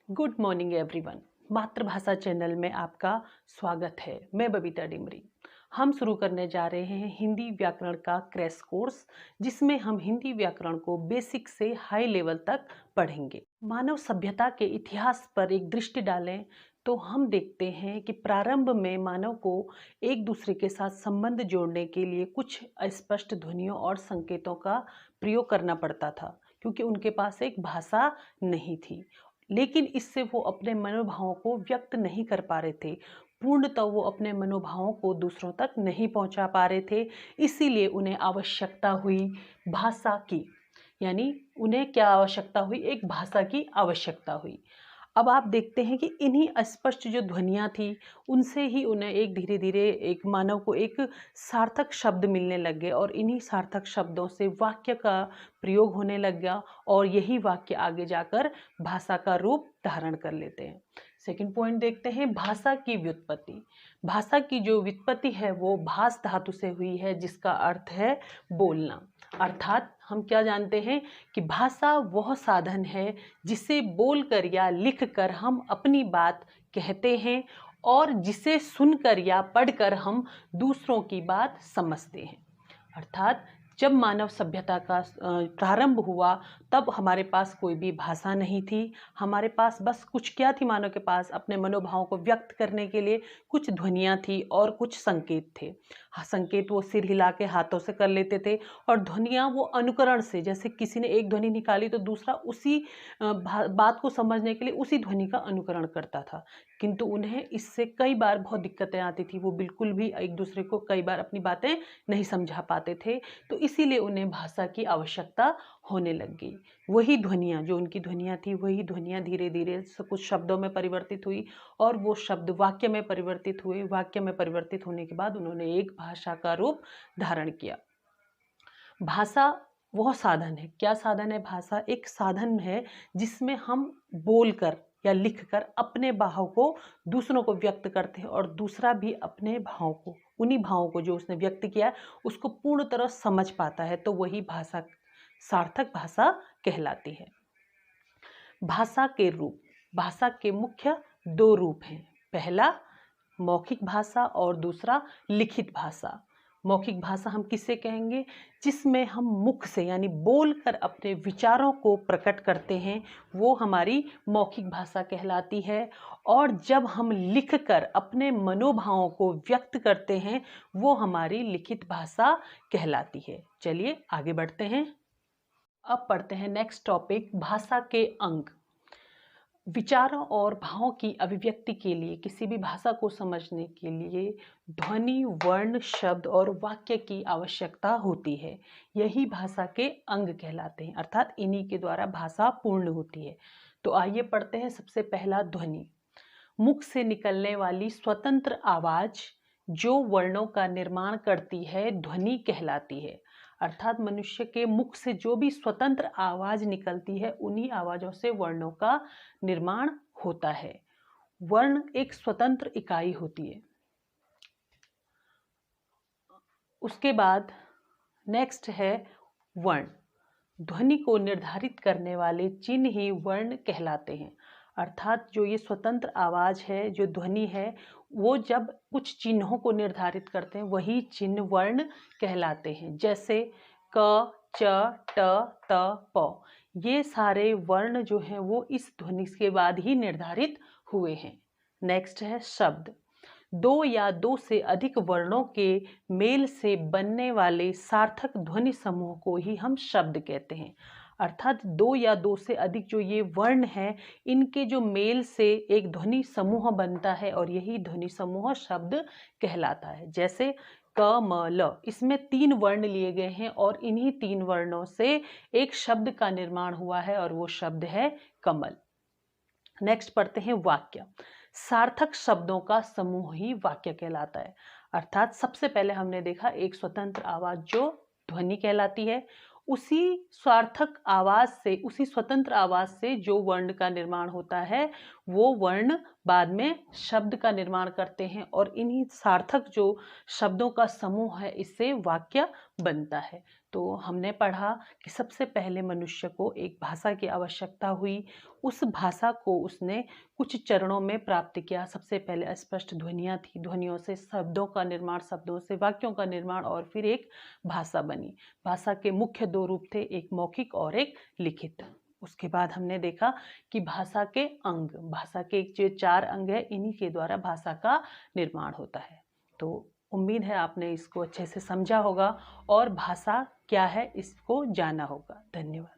Good morning everyone. मातृभाषा channel में आपका स्वागत है। मैं बबीता डिमरी। हम शुरू करने जा रहे हैं हिंदी व्याकरण का क्रैश कोर्स, जिसमें हम हिंदी व्याकरण को बेसिक से हाई लेवल तक पढ़ेंगे। मानव सभ्यता के इतिहास पर एक दृष्टि डालें तो हम देखते हैं कि प्रारंभ में मानव को एक दूसरे के साथ संबंध जोड़ने के लिए कुछ अस्पष्ट ध्वनियों और संकेतों का प्रयोग करना पड़ता था, क्योंकि उनके पास एक भाषा नहीं थी। लेकिन इससे वो अपने मनोभावों को व्यक्त नहीं कर पा रहे थे। पूर्णतः वो अपने मनोभावों को दूसरों तक नहीं पहुंचा पा रहे थे। इसीलिए उन्हें आवश्यकता हुई भाषा की। यानी उन्हें क्या आवश्यकता हुई? एक भाषा की आवश्यकता हुई। अब आप देखते हैं कि इन्हीं अस्पष्ट जो ध्वनियाँ थी, उनसे ही उन्हें एक धीरे धीरे एक मानव को एक सार्थक शब्द मिलने लग गए और इन्हीं सार्थक शब्दों से वाक्य का प्रयोग होने लग गया और यही वाक्य आगे जाकर भाषा का रूप धारण कर लेते हैं। सेकंड पॉइंट देखते हैं, भाषा की व्युत्पत्ति। भाषा की जो व्युत्पत्ति है वो भास धातु से हुई है, जिसका अर्थ है बोलना। अर्थात हम क्या जानते हैं कि भाषा वह साधन है जिसे बोलकर या लिखकर हम अपनी बात कहते हैं और जिसे सुनकर या पढ़कर हम दूसरों की बात समझते हैं। अर्थात जब मानव सभ्यता का प्रारंभ हुआ तब हमारे पास कोई भी भाषा नहीं थी। हमारे पास बस कुछ क्या थी, मानव के पास अपने मनोभावों को व्यक्त करने के लिए कुछ ध्वनियाँ थी और कुछ संकेत थे। संकेत वो सिर हिला के हाथों से कर लेते थे और ध्वनियाँ वो अनुकरण से, जैसे किसी ने एक ध्वनि निकाली तो दूसरा उसी बात को समझने के लिए उसी ध्वनि का अनुकरण करता था। किंतु उन्हें इससे कई बार बहुत दिक्कतें आती थी। वो बिल्कुल भी एक दूसरे को कई बार अपनी बातें नहीं समझा पाते थे, तो इसीलिए उन्हें भाषा की आवश्यकता होने लग गई। वही ध्वनियाँ, जो उनकी ध्वनियाँ थी, वही ध्वनियाँ धीरे धीरे कुछ शब्दों में परिवर्तित हुई और वो शब्द वाक्य में परिवर्तित हुए। वाक्य में परिवर्तित होने के बाद उन्होंने एक भाषा का रूप धारण किया। भाषा वह साधन है। क्या साधन है? भाषा एक साधन है जिसमें हम बोलकर या लिखकर अपने भाव को दूसरों को व्यक्त करते हैं और दूसरा भी अपने भाव को, उन्हीं भावों को जो उसने व्यक्त किया है, उसको पूर्ण तरह समझ पाता है। तो वही भाषा सार्थक भाषा कहलाती है। भाषा के रूप। भाषा के मुख्य दो रूप हैं। पहला मौखिक भाषा और दूसरा लिखित भाषा। मौखिक भाषा हम किसे कहेंगे? जिसमें हम मुख से यानी बोलकर अपने विचारों को प्रकट करते हैं, वो हमारी मौखिक भाषा कहलाती है। और जब हम लिखकर अपने मनोभावों को व्यक्त करते हैं, वो हमारी लिखित भाषा कहलाती है। चलिए आगे बढ़ते हैं। अब पढ़ते हैं नेक्स्ट टॉपिक, भाषा के अंग। विचारों और भावों की अभिव्यक्ति के लिए, किसी भी भाषा को समझने के लिए ध्वनि, वर्ण, शब्द और वाक्य की आवश्यकता होती है। यही भाषा के अंग कहलाते हैं, अर्थात इन्हीं के द्वारा भाषा पूर्ण होती है। तो आइए पढ़ते हैं। सबसे पहला, ध्वनि। मुख से निकलने वाली स्वतंत्र आवाज जो वर्णों का निर्माण करती है, ध्वनि कहलाती है। अर्थात मनुष्य के मुख से जो भी स्वतंत्र आवाज निकलती है, उन्हीं आवाजों से वर्णों का निर्माण होता है। वर्ण एक स्वतंत्र इकाई होती है। उसके बाद नेक्स्ट है वर्ण। ध्वनि को निर्धारित करने वाले चिन्ह ही वर्ण कहलाते हैं। अर्थात जो ये स्वतंत्र आवाज है, जो ध्वनि है, वो जब कुछ चिन्हों को निर्धारित करते हैं, वही चिन्ह वर्ण कहलाते हैं। जैसे क, च, ट, त, प। ये सारे वर्ण जो हैं वो इस ध्वनि के बाद ही निर्धारित हुए हैं। नेक्स्ट है शब्द। दो या दो से अधिक वर्णों के मेल से बनने वाले सार्थक ध्वनि समूह को ही हम शब्द कहते हैं। अर्थात दो या दो से अधिक जो ये वर्ण हैं, इनके जो मेल से एक ध्वनि समूह बनता है और यही ध्वनि समूह शब्द कहलाता है। जैसे क, म, ल, इसमें 3 वर्ण लिए गए हैं और इन्हीं 3 वर्णों से एक शब्द का निर्माण हुआ है और वो शब्द है कमल। नेक्स्ट पढ़ते हैं वाक्य। सार्थक शब्दों का समूह ही वाक्य कहलाता है। अर्थात सबसे पहले हमने देखा एक स्वतंत्र आवाज जो ध्वनि कहलाती है, उसी सार्थक आवाज से, उसी स्वतंत्र आवाज से जो वर्ण का निर्माण होता है, वो वर्ण बाद में शब्द का निर्माण करते हैं और इन्हीं सार्थक जो शब्दों का समूह है, इससे वाक्य बनता है। तो हमने पढ़ा कि सबसे पहले मनुष्य को एक भाषा की आवश्यकता हुई, उस भाषा को उसने कुछ चरणों में प्राप्त किया। सबसे पहले स्पष्ट ध्वनियाँ थी, ध्वनियों से शब्दों का निर्माण, शब्दों से वाक्यों का निर्माण और फिर एक भाषा बनी। भाषा के मुख्य दो रूप थे, एक मौखिक और एक लिखित। उसके बाद हमने देखा कि भाषा के अंग, भाषा के जो 4 अंग है, इन्हीं के द्वारा भाषा का निर्माण होता है। तो उम्मीद है आपने इसको अच्छे से समझा होगा और भाषा क्या है इसको जाना होगा। धन्यवाद।